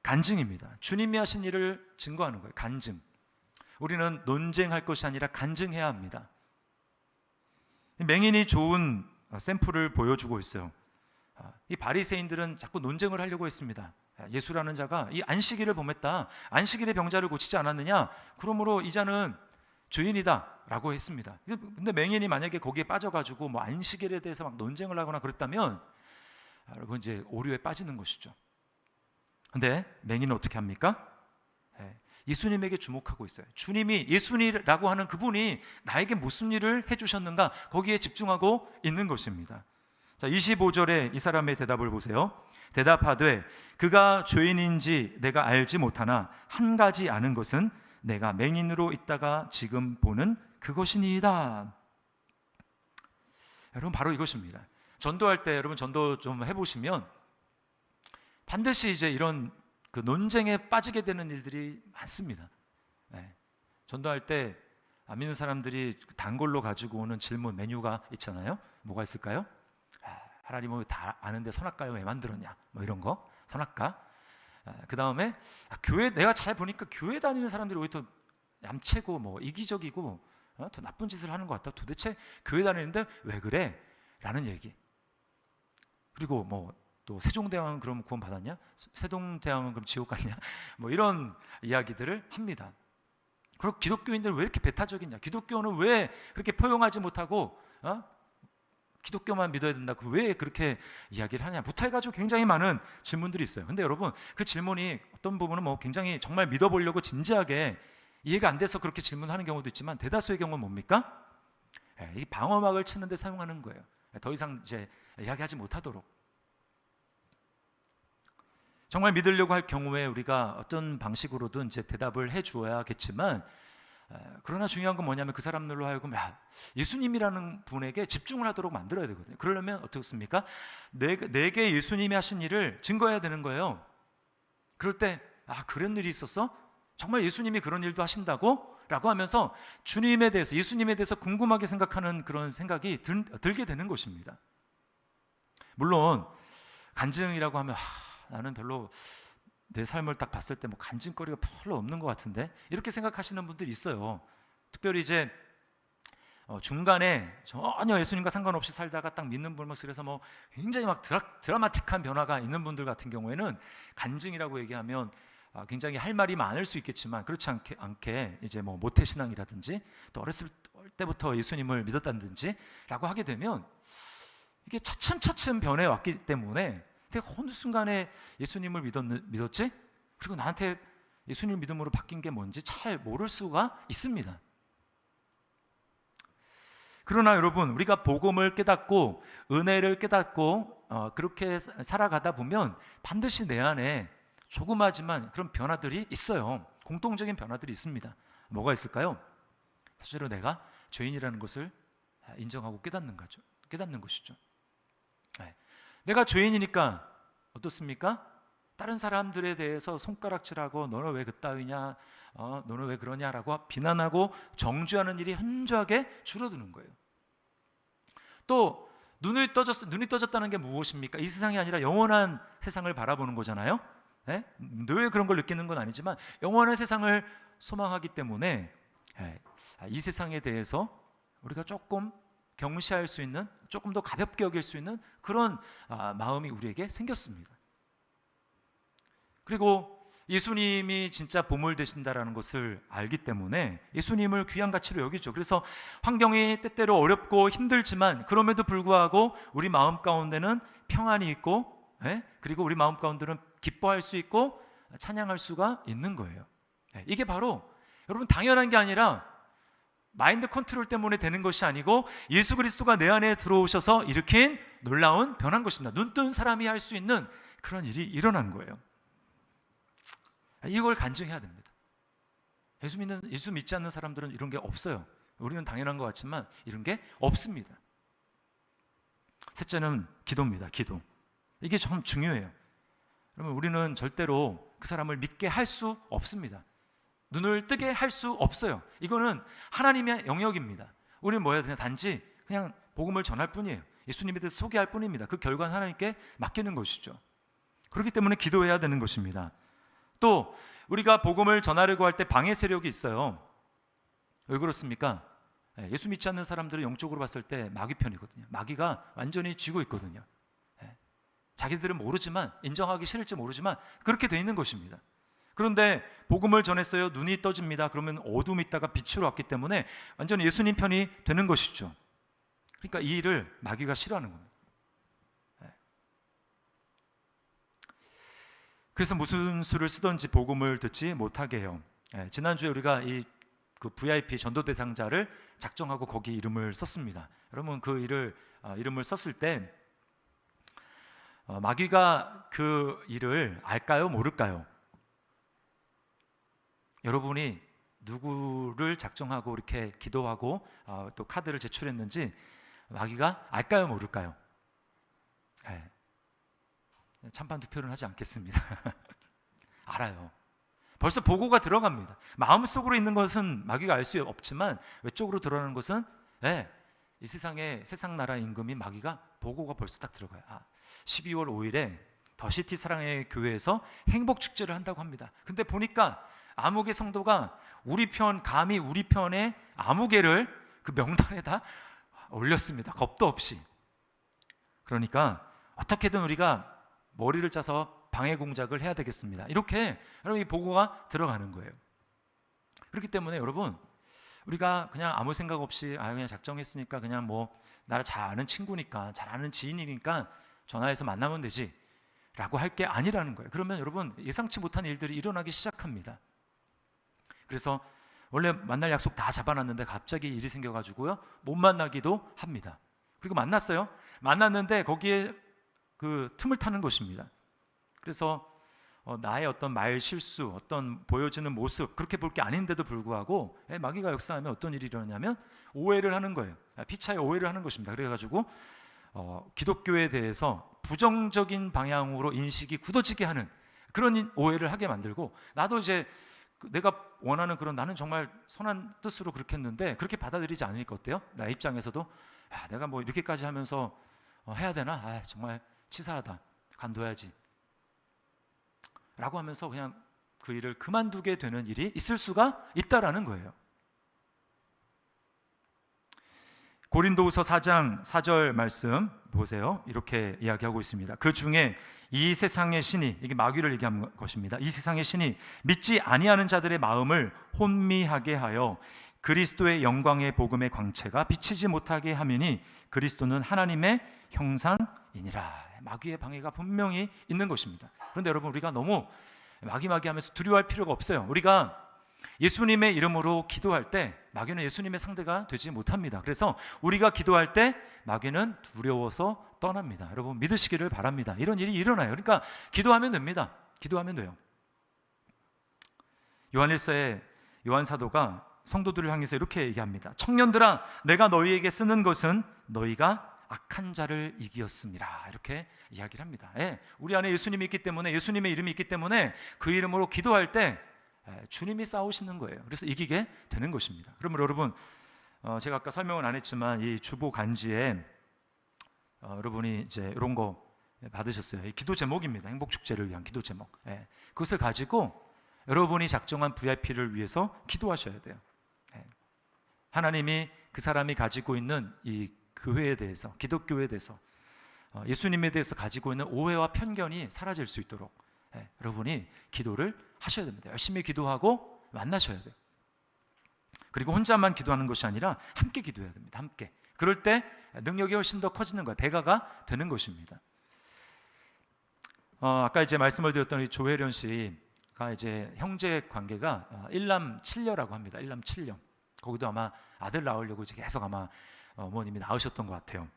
간증입니다. 주님이 하신 일을 증거하는 거예요. 간증. 우리는 논쟁할 것이 아니라 간증해야 합니다. 맹인이 좋은 샘플을 보여주고 있어요. 이 바리새인들은 자꾸 논쟁을 하려고 했습니다. 예수라는 자가 이 안식일을 범했다. 안식일에 병자를 고치지 않았느냐? 그러므로 이 자는 죄인이다 라고 했습니다. 근데 맹인이 만약에 거기에 빠져가지고 뭐 안식일에 대해서 막 논쟁을 하거나 그랬다면 여러분 이제 오류에 빠지는 것이죠. 근데 맹인은 어떻게 합니까? 예수님에게 주목하고 있어요. 주님이 예수님이라고 하는 그분이 나에게 무슨 일을 해주셨는가 거기에 집중하고 있는 것입니다. 자, 25절에 이 사람의 대답을 보세요. 대답하되 그가 죄인인지 내가 알지 못하나 한 가지 아는 것은 내가 맹인으로 있다가 지금 보는 그것이니이다. 여러분 바로 이것입니다. 전도할 때 여러분 전도 좀 해보시면 반드시 이제 이런 그 논쟁에 빠지게 되는 일들이 많습니다. 전도할 때 안 믿는 사람들이 단골로 가지고 오는 질문 메뉴가 있잖아요. 뭐가 있을까요? 하나님은 다 아는데 선악과를 왜 만들었냐? 뭐 이런 거 선악과. 그 다음에 교회 내가 잘 보니까 교회 다니는 사람들이 오히려 더 얌체고 뭐 이기적이고 더 나쁜 짓을 하는 것 같다. 도대체 교회 다니는데 왜 그래? 라는 얘기. 그리고 뭐 또 세종대왕은 그럼 구원 받았냐? 세종대왕은 그럼 지옥 갔냐? 뭐 이런 이야기들을 합니다. 그리고 기독교인들은 왜 이렇게 배타적이냐? 기독교는 왜 그렇게 포용하지 못하고 기독교만 믿어야 된다고 왜 그렇게 이야기를 하냐부터 해가지고 굉장히 많은 질문들이 있어요. 근데 여러분 그 질문이 어떤 부분은 뭐 굉장히 정말 믿어보려고 진지하게 이해가 안 돼서 그렇게 질문하는 경우도 있지만 대다수의 경우는 뭡니까? 이 방어막을 치는 데 사용하는 거예요. 더 이상 이제 이야기하지 못하도록. 정말 믿으려고 할 경우에 우리가 어떤 방식으로든 이제 대답을 해주어야겠지만 그러나 중요한 건 뭐냐면 그 사람들로 하여금 예수님이라는 분에게 집중을 하도록 만들어야 되거든요. 그러려면 어떻습니까? 내게 예수님이 하신 일을 증거해야 되는 거예요. 그럴 때 그런 일이 있었어? 정말 예수님이 그런 일도 하신다고? 라고 하면서 주님에 대해서 예수님에 대해서 궁금하게 생각하는 그런 생각이 들게 되는 것입니다. 물론 간증이라고 하면 나는 별로 내 삶을 딱 봤을 때 뭐 간증거리가 별로 없는 것 같은데 이렇게 생각하시는 분들이 있어요. 특별히 이제 중간에 전혀 예수님과 상관없이 살다가 딱 믿는 분을 그래서 뭐 굉장히 막 드라마틱한 변화가 있는 분들 같은 경우에는 간증이라고 얘기하면 굉장히 할 말이 많을 수 있겠지만 그렇지 않게 이제 뭐 모태신앙이라든지 또 어렸을 때부터 예수님을 믿었다든지 라고 하게 되면 이게 차츰차츰 변해 왔기 때문에 어느 순간에 예수님을 믿었지? 그리고 나한테 예수님 믿음으로 바뀐 게 뭔지 잘 모를 수가 있습니다. 그러나 여러분, 우리가 복음을 깨닫고 은혜를 깨닫고 그렇게 살아가다 보면 반드시 내 안에 조그마지만 그런 변화들이 있어요. 공통적인 변화들이 있습니다. 뭐가 있을까요? 사실은 내가 죄인이라는 것을 인정하고 깨닫는 것이죠. 네. 내가 죄인이니까 어떻습니까? 다른 사람들에 대해서 손가락질하고 너는 왜 그따위냐, 너는 왜 그러냐라고 비난하고 정죄하는 일이 현저하게 줄어드는 거예요. 또 눈이 떠졌다는 게 무엇입니까? 이 세상이 아니라 영원한 세상을 바라보는 거잖아요. 네? 늘 그런 걸 느끼는 건 아니지만 영원한 세상을 소망하기 때문에 이 세상에 대해서 우리가 조금 경시할 수 있는, 조금 더 가볍게 여길 수 있는 그런 마음이 우리에게 생겼습니다. 그리고 예수님이 진짜 보물 되신다라는 것을 알기 때문에 예수님을 귀한 가치로 여기죠. 그래서 환경이 때때로 어렵고 힘들지만 그럼에도 불구하고 우리 마음 가운데는 평안이 있고, 그리고 우리 마음 가운데는 기뻐할 수 있고 찬양할 수가 있는 거예요. 이게 바로 여러분 당연한 게 아니라 마인드 컨트롤 때문에 되는 것이 아니고 예수 그리스도가 내 안에 들어오셔서 일으킨 놀라운 변한 것입니다. 눈뜬 사람이 할 수 있는 그런 일이 일어난 거예요. 이걸 간증해야 됩니다. 예수 믿지 않는 사람들은 이런 게 없어요. 우리는 당연한 것 같지만 이런 게 없습니다. 셋째는 기도입니다. 기도. 이게 참 중요해요. 그러면 우리는 절대로 그 사람을 믿게 할 수 없습니다. 눈을 뜨게 할 수 없어요. 이거는 하나님의 영역입니다. 우리는 뭐예요? 그냥 단지 그냥 복음을 전할 뿐이에요. 예수님에 대해서 소개할 뿐입니다. 그 결과는 하나님께 맡기는 것이죠. 그렇기 때문에 기도해야 되는 것입니다. 또 우리가 복음을 전하려고 할 때 방해 세력이 있어요. 왜 그렇습니까? 예수 믿지 않는 사람들은 영적으로 봤을 때 마귀 편이거든요. 마귀가 완전히 쥐고 있거든요. 자기들은 모르지만, 인정하기 싫을지 모르지만 그렇게 돼 있는 것입니다. 그런데 복음을 전했어요. 눈이 떠집니다. 그러면 어둠이 있다가 빛으로 왔기 때문에 완전히 예수님 편이 되는 것이죠. 그러니까 이 일을 마귀가 싫어하는 겁니다. 그래서 무슨 수를 쓰든지 복음을 듣지 못하게 해요. 지난주에 우리가 그 VIP 전도 대상자를 작정하고 거기 이름을 썼습니다. 여러분 그 이름을 썼을 때 마귀가 그 일을 알까요? 모를까요? 여러분이 누구를 작정하고 이렇게 기도하고 또 카드를 제출했는지 마귀가 알까요? 모를까요? 찬반 투표는 하지 않겠습니다. 알아요. 벌써 보고가 들어갑니다. 마음속으로 있는 것은 마귀가 알 수 없지만 외적으로 드러나는 것은 이 세상의 세상 나라 임금인 마귀가 보고가 벌써 딱 들어가요. 12월 5일에 더시티 사랑의 교회에서 행복 축제를 한다고 합니다. 근데 보니까 아무개 성도가 감히 우리 편의 아무개를 그 명단에다 올렸습니다. 겁도 없이. 그러니까 어떻게든 우리가 머리를 짜서 방해 공작을 해야 되겠습니다. 이렇게 여러분 이 보고가 들어가는 거예요. 그렇기 때문에 여러분 우리가 그냥 아무 생각 없이 그냥 작정했으니까 그냥 뭐 나를 잘 아는 친구니까 잘 아는 지인이니까 전화해서 만나면 되지 라고 할 게 아니라는 거예요. 그러면 여러분 예상치 못한 일들이 일어나기 시작합니다. 그래서 원래 만날 약속 다 잡아놨는데 갑자기 일이 생겨가지고요 못 만나기도 합니다. 그리고 만났는데 거기에 그 틈을 타는 것입니다. 그래서 나의 어떤 말 실수, 어떤 보여지는 모습 그렇게 볼 게 아닌데도 불구하고 마귀가 역사하면 어떤 일이 일어나냐면 오해를 하는 거예요. 피차에 오해를 하는 것입니다. 그래가지고 기독교에 대해서 부정적인 방향으로 인식이 굳어지게 하는 그런 오해를 하게 만들고 나도 이제 내가 원하는 그런 나는 정말 선한 뜻으로 그렇게 했는데 그렇게 받아들이지 않으니까 어때요? 나 입장에서도 내가 뭐 이렇게까지 하면서 해야 되나? 정말 치사하다. 간둬야지. 라고 하면서 그냥 그 일을 그만두게 되는 일이 있을 수가 있다라는 거예요. 고린도후서 4장 4절 말씀 보세요. 이렇게 이야기하고 있습니다. 그 중에 이 세상의 신이, 이게 마귀를 얘기한 것입니다. 이 세상의 신이 믿지 아니하는 자들의 마음을 혼미하게 하여 그리스도의 영광의 복음의 광채가 비치지 못하게 하미니 그리스도는 하나님의 형상이니라. 마귀의 방해가 분명히 있는 것입니다. 그런데 여러분 우리가 너무 마귀마귀하면서 두려워할 필요가 없어요. 우리가 예수님의 이름으로 기도할 때 마귀는 예수님의 상대가 되지 못합니다. 그래서 우리가 기도할 때 마귀는 두려워서 떠납니다. 여러분 믿으시기를 바랍니다. 이런 일이 일어나요. 그러니까 기도하면 됩니다. 기도하면 돼요. 요한일서에 요한 사도가 성도들을 향해서 이렇게 얘기합니다. 청년들아, 내가 너희에게 쓰는 것은 너희가 악한 자를 이기었음이라. 이렇게 이야기를 합니다. 우리 안에 예수님이 있기 때문에, 예수님의 이름이 있기 때문에 그 이름으로 기도할 때 주님이 싸우시는 거예요. 그래서 이기게 되는 것입니다. 그러면 여러분, 제가 아까 설명은 안 했지만 이 주보 간지에 여러분이 이제 이런 거 받으셨어요. 이 기도 제목입니다. 행복 축제를 위한 기도 제목. 그것을 가지고 여러분이 작정한 VIP를 위해서 기도하셔야 돼요. 하나님이 그 사람이 가지고 있는 이 교회에 대해서, 기독교에 대해서, 예수님에 대해서 가지고 있는 오해와 편견이 사라질 수 있도록 여러분이 기도를 하셔야 됩니다. 열심히 기도하고 만나셔야 돼요. 그리고 혼자만 기도하는 것이 아니라 함께 기도해야 됩니다. 함께. 그럴 때 능력이 훨씬 더 커지는 거예요. 배가가 되는 것입니다. 아까 이제 말씀을 드렸던 이 조혜련 씨가 이제 형제 관계가 일남 7녀라고 합니다. 일남 7녀. 거기도 아마 아들 낳으려고 이제 계속 아마 어머님이 낳으셨던 것 같아요.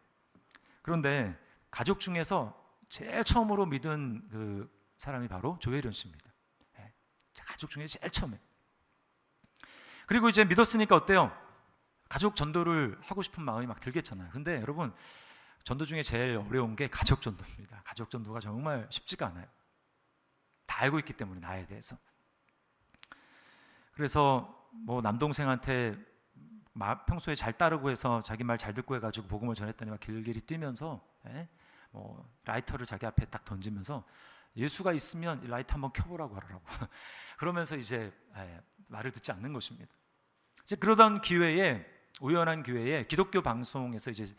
그런데 가족 중에서 제일 처음으로 믿은 그 사람이 바로 조혜련 씨입니다. 가족 중에 제일 처음에. 그리고 이제 믿었으니까 어때요? 가족 전도를 하고 싶은 마음이 막 들겠잖아요. 근데 여러분, 전도 중에 제일 어려운 게 가족 전도입니다. 가족 전도가 정말 쉽지가 않아요. 다 알고 있기 때문에, 나에 대해서. 그래서 뭐 남동생한테 평소에 잘 따르고 해서 자기 말 잘 듣고 해가지고 복음을 전했더니 막 길길이 뛰면서 뭐 라이터를 자기 앞에 딱 던지면서 예수가 있으면 라이터 한번 켜보라고 하라고 그러면서 이제 말을 듣지 않는 것입니다. 이제 그러던 기회에, 우연한 기회에 기독교 방송에서 이제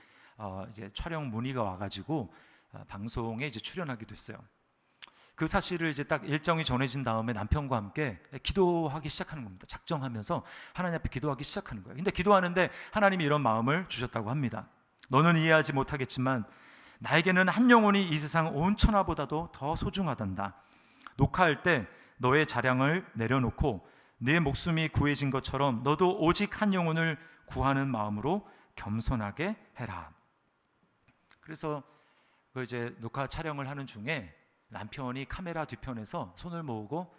촬영 문의가 와가지고 방송에 이제 출연하게 됐어요. 그 사실을 이제 딱 일정이 정해진 다음에 남편과 함께 기도하기 시작하는 겁니다. 작정하면서 하나님 앞에 기도하기 시작하는 거예요. 근데 기도하는데 하나님이 이런 마음을 주셨다고 합니다. 너는 이해하지 못하겠지만 나에게는 한 영혼이 이 세상 온 천하보다도 더 소중하단다. 녹화할 때 너의 자량을 내려놓고 네 목숨이 구해진 것처럼 너도 오직 한 영혼을 구하는 마음으로 겸손하게 해라. 그래서 그 이제 녹화 촬영을 하는 중에 남편이 카메라 뒤편에서 손을 모으고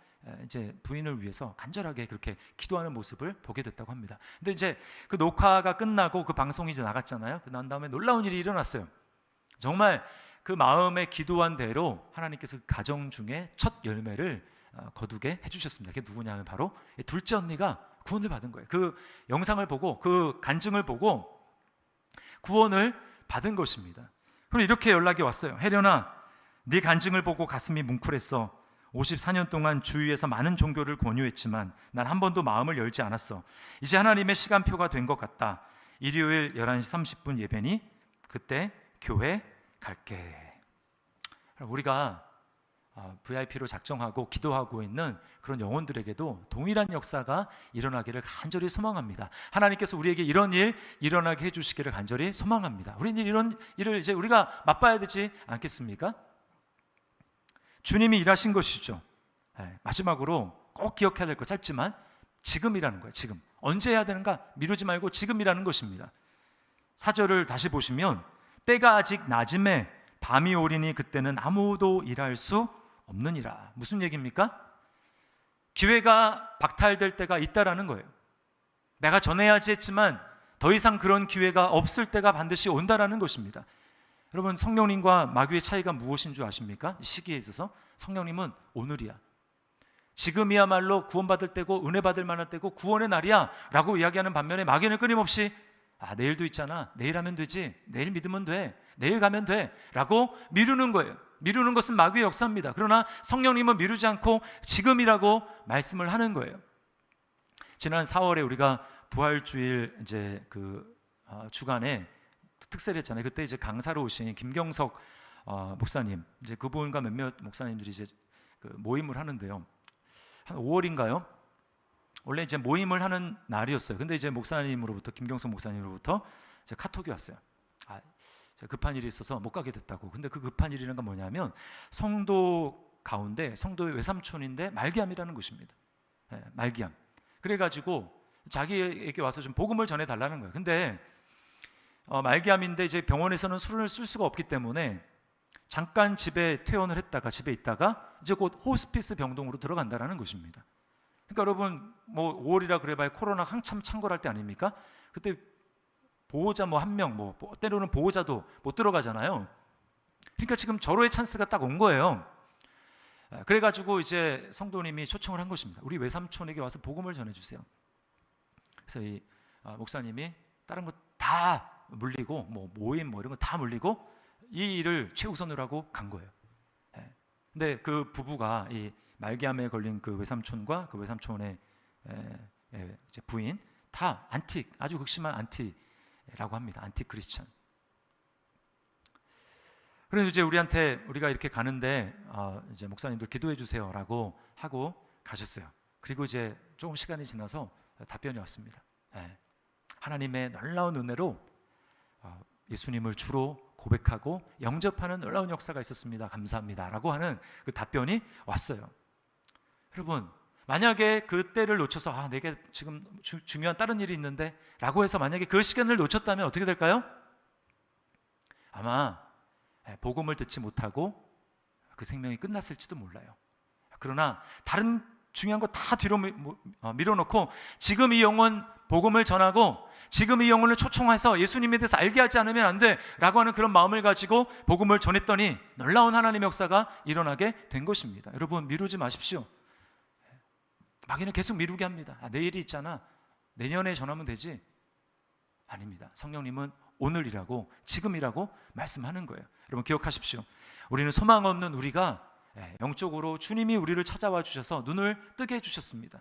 이제 부인을 위해서 간절하게 그렇게 기도하는 모습을 보게 됐다고 합니다. 근데 이제 그 녹화가 끝나고 그 방송이 이제 나갔잖아요. 난 다음에 놀라운 일이 일어났어요. 정말 그 마음에 기도한 대로 하나님께서 그 가정 중에 첫 열매를 거두게 해주셨습니다. 그게 누구냐 하면 바로 둘째 언니가 구원을 받은 거예요. 그 영상을 보고, 그 간증을 보고 구원을 받은 것입니다. 그리고 이렇게 연락이 왔어요. 혜련아, 네 간증을 보고 가슴이 뭉클했어. 54년 동안 주위에서 많은 종교를 권유했지만 난 한 번도 마음을 열지 않았어. 이제 하나님의 시간표가 된 것 같다. 일요일 11시 30분 예배니 그때 교회 갈게. 우리가 VIP로 작정하고 기도하고 있는 그런 영혼들에게도 동일한 역사가 일어나기를 간절히 소망합니다. 하나님께서 우리에게 이런 일 일어나게 해주시기를 간절히 소망합니다. 우리는 이런 일을 이제 우리가 맛봐야 되지 않겠습니까? 주님이 일하신 것이죠. 마지막으로 꼭 기억해야 될 것, 짧지만 지금이라는 거예요. 지금. 언제 해야 되는가? 미루지 말고 지금이라는 것입니다. 4절을 다시 보시면 때가 아직 낮음에 밤이 오리니 그때는 아무도 일할 수 없느니라. 무슨 얘기입니까? 기회가 박탈될 때가 있다라는 거예요. 내가 전해야지 했지만 더 이상 그런 기회가 없을 때가 반드시 온다라는 것입니다. 여러분, 성령님과 마귀의 차이가 무엇인 줄 아십니까? 이 시기에 있어서 성령님은 오늘이야, 지금이야말로 구원받을 때고 은혜 받을 만한 때고 구원의 날이야 라고 이야기하는 반면에 마귀는 끊임없이 내일도 있잖아, 내일 하면 되지, 내일 믿으면 돼, 내일 가면 돼 라고 미루는 거예요. 미루는 것은 마귀의 역사입니다. 그러나 성령님은 미루지 않고 지금이라고 말씀을 하는 거예요. 지난 4월에 우리가 부활주일 이제 주간에 특세를 했잖아요. 그때 이제 강사로 오신 김경석 목사님, 이제 그분과 몇몇 목사님들이 이제 모임을 하는데요. 한 5월인가요? 원래 이제 모임을 하는 날이었어요. 근데 이제 목사님으로부터, 김경석 목사님으로부터 이제 카톡이 왔어요. 급한 일이 있어서 못 가게 됐다고. 근데 그 급한 일이란 건 뭐냐면 성도 가운데 성도의 외삼촌인데 말기암이라는 것입니다. 말기암. 그래가지고 자기에게 와서 좀 복음을 전해달라는 거예요. 근데 말기암인데 이제 병원에서는 술을 쓸 수가 없기 때문에 잠깐 집에 퇴원을 했다가 집에 있다가 이제 곧 호스피스 병동으로 들어간다라는 것입니다. 그러니까 여러분 뭐 5월이라 그래봐야 코로나 한참 창궐할 때 아닙니까? 그때 보호자 뭐 한 명, 뭐 때로는 보호자도 못 들어가잖아요. 그러니까 지금 절호의 찬스가 딱 온 거예요. 그래가지고 이제 성도님이 초청을 한 것입니다. 우리 외삼촌에게 와서 복음을 전해주세요. 그래서 이 목사님이 다른 거 다 물리고 뭐 모임 뭐 이런 거 다 물리고 이 일을 최우선으로 하고 간 거예요. 근데 그 부부가 이 말기암에 걸린 그 외삼촌과 그 외삼촌의 이제 부인 다 안틱, 아주 극심한 안티라고 합니다. 안티 크리스찬. 그래서 이제 우리가 이렇게 가는데 이제 목사님들 기도해 주세요라고 하고 가셨어요. 그리고 이제 조금 시간이 지나서 답변이 왔습니다. 하나님의 놀라운 은혜로 예수님을 주로 고백하고 영접하는 놀라운 역사가 있었습니다. 감사합니다라고 하는 그 답변이 왔어요. 여러분, 만약에 그 때를 놓쳐서 내게 지금 중요한 다른 일이 있는데 라고 해서 만약에 그 시간을 놓쳤다면 어떻게 될까요? 아마 복음을 듣지 못하고 그 생명이 끝났을지도 몰라요. 그러나 다른 중요한 거 다 뒤로 밀어놓고 지금 이 영혼 복음을 전하고 지금 이 영혼을 초청해서 예수님에 대해서 알게 하지 않으면 안 돼 라고 하는 그런 마음을 가지고 복음을 전했더니 놀라운 하나님의 역사가 일어나게 된 것입니다. 여러분, 미루지 마십시오. 마귀는 계속 미루게 합니다. 내일이 있잖아, 내년에 전하면 되지. 아닙니다. 성령님은 오늘이라고, 지금이라고 말씀하는 거예요. 여러분 기억하십시오. 우리는 소망 없는 우리가 영적으로 주님이 우리를 찾아와 주셔서 눈을 뜨게 해주셨습니다.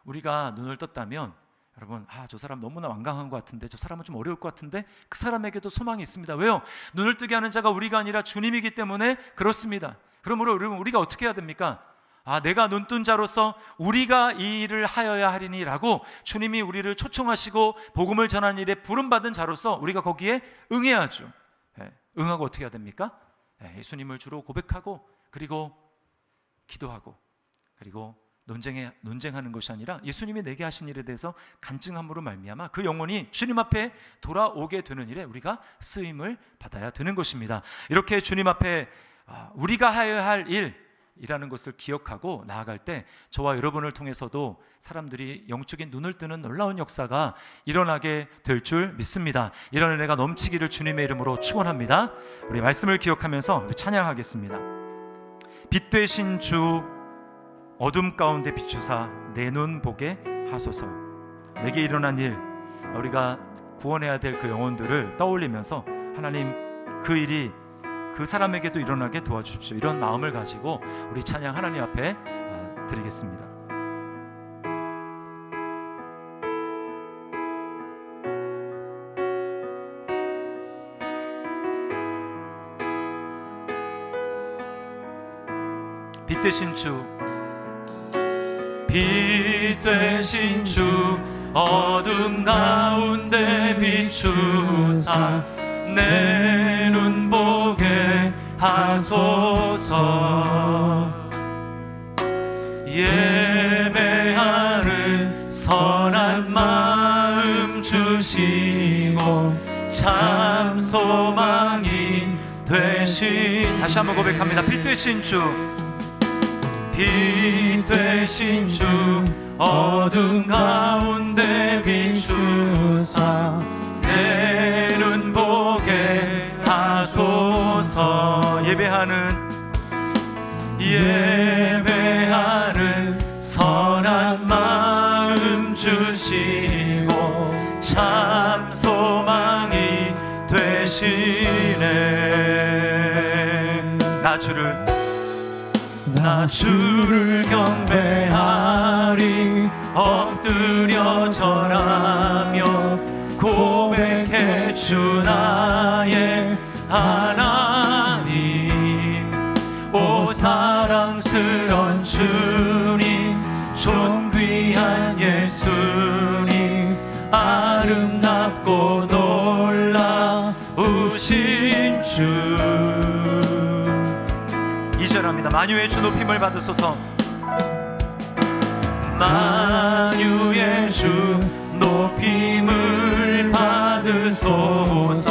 우리가 눈을 떴다면 여러분, 저 사람 너무나 완강한 것 같은데, 저 사람은 좀 어려울 것 같은데, 그 사람에게도 소망이 있습니다. 왜요? 눈을 뜨게 하는 자가 우리가 아니라 주님이기 때문에 그렇습니다. 그러므로 여러분, 우리가 어떻게 해야 됩니까? 내가 눈뜬 자로서 우리가 이 일을 하여야 하리니 라고 주님이 우리를 초청하시고 복음을 전하는 일에 부름받은 자로서 우리가 거기에 응해야죠. 응하고 어떻게 해야 됩니까? 예수님을 주로 고백하고, 그리고 기도하고, 그리고 논쟁하는 것이 아니라 예수님이 내게 하신 일에 대해서 간증함으로 말미암아 그 영혼이 주님 앞에 돌아오게 되는 일에 우리가 쓰임을 받아야 되는 것입니다. 이렇게 주님 앞에 우리가 하여야 할 일이라는 것을 기억하고 나아갈 때 저와 여러분을 통해서도 사람들이 영적인 눈을 뜨는 놀라운 역사가 일어나게 될 줄 믿습니다. 이런 은혜가 넘치기를 주님의 이름으로 축원합니다. 우리 말씀을 기억하면서 찬양하겠습니다. 빛 되신 주 어둠 가운데 비추사 내 눈 보게 하소서. 내게 일어난 일, 우리가 구원해야 될 그 영혼들을 떠올리면서 하나님, 그 일이 그 사람에게도 일어나게 도와주십시오. 이런 마음을 가지고 우리 찬양 하나님 앞에 드리겠습니다. 빛 되신 주, 빛 되신 주 어둠 가운데 비추사 내 눈 보게 하소서. 예배하는 선한 마음 주시고 참 소망이 되신, 다시 한번 고백합니다. 빛 되신 주, 빛 되신 주 어둠 가운데 비추사 내 눈 보게 하소서. 예배하는 선한 마음 주시고 참 소망이 되시네. 나 주를 경배하리 엎드려 절하며 고백해 주 나의 하나님. 오 사랑스런 주님, 존귀한 예수님, 아름답고 놀라우신 주. 2절 만유의 주 높임을 받으소서. 만유의 주 높임을 받으소서.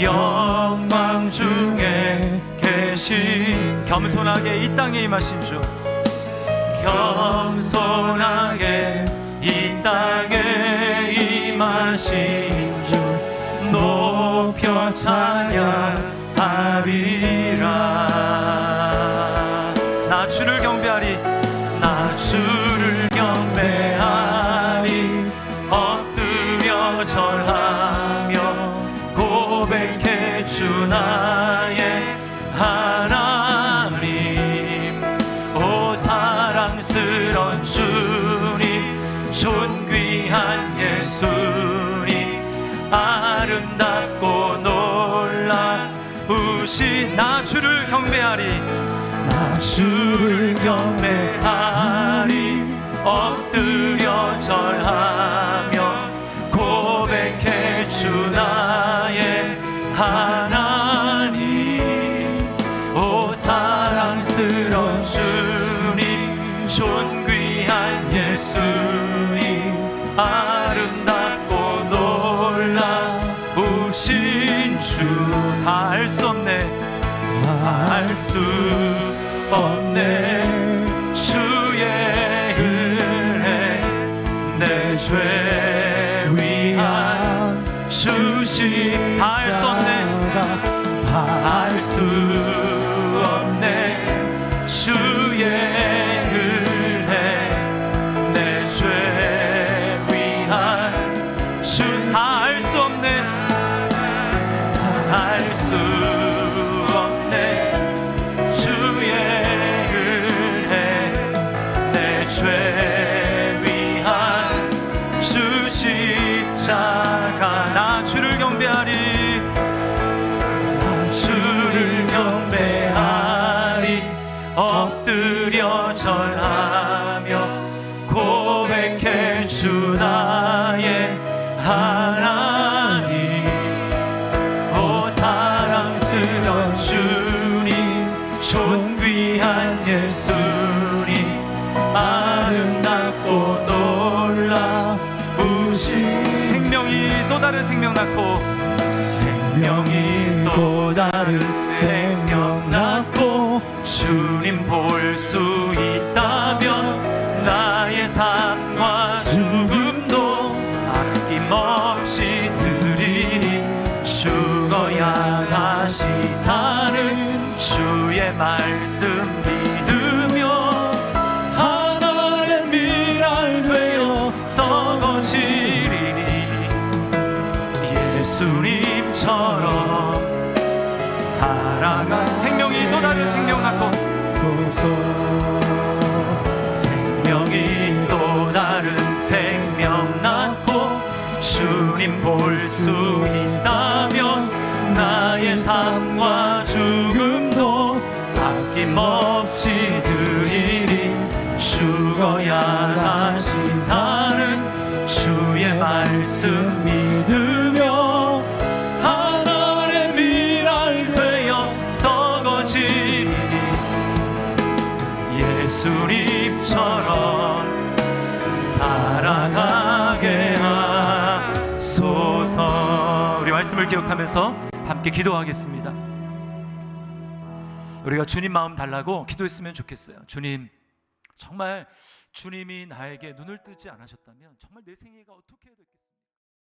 영광 중에 계신 겸손하게 이 땅에 임하신 주, 겸손하게 이 땅에 임하신 주 높여 찬양하리라. 나 주를 경배하리, 나 주를 경배하리. 엎드려 절하며 고백해 주 나의 하나님. 오 사랑스런 주님, 존귀한 예수님, 아름답고 놀라우신 나 주를 경배하리, 나 주를 경배하리. 엎드려 절하며 고백해 주 나의 하나님. 오 사랑스러운 주님, 존귀한 예수님, 아름답고 놀라우신 주. 다 알 수 없네, 알 수 없네 주의 은혜, 내 죄 위한 수시. 다 알 수 없네, 알 수 없네 주의 은혜, 내 죄 위한 수. 다 알 수 없네, 알 수 없네 주의 은혜, 내 죄 위한 주 십자가. 나 주를 경배하리, 나 주를 경배하리. 엎드려 절하며 고백해 주 나의 하나님. 오 사랑스러운 주님, 존귀한 예수님, 아름답고 놀라우신. 생명이 또 다른 생명 낳고, 생명이 또 다른 생명 낳고, 주님 볼 수 있다면 나의 삶과 죽음도 아낌없이 드리니. 죽어야 다시 사는 주의 말씀 믿으며 하나의 미랄 되어 썩어지리니. 예수님처럼 살아가. 생명이 또 다른 생명 낳고, 생명이 또 다른 생명 낳고, 주님 볼 수 있다면 나의 삶과 죽음도 아낌없이 드리리. 죽어야 다시 사는 주의 말씀 믿으며 하나의 미랄 되어 썩어지리. 예수님처럼 살아가게 하소서. 우리 말씀을 기억하면서 함께 기도하겠습니다. 우리가 주님 마음 달라고 기도했으면 좋겠어요. 주님, 정말 주님이 나에게 눈을 뜨지 않으셨다면 정말 내 생애가 어떻게 해야 됐겠어요?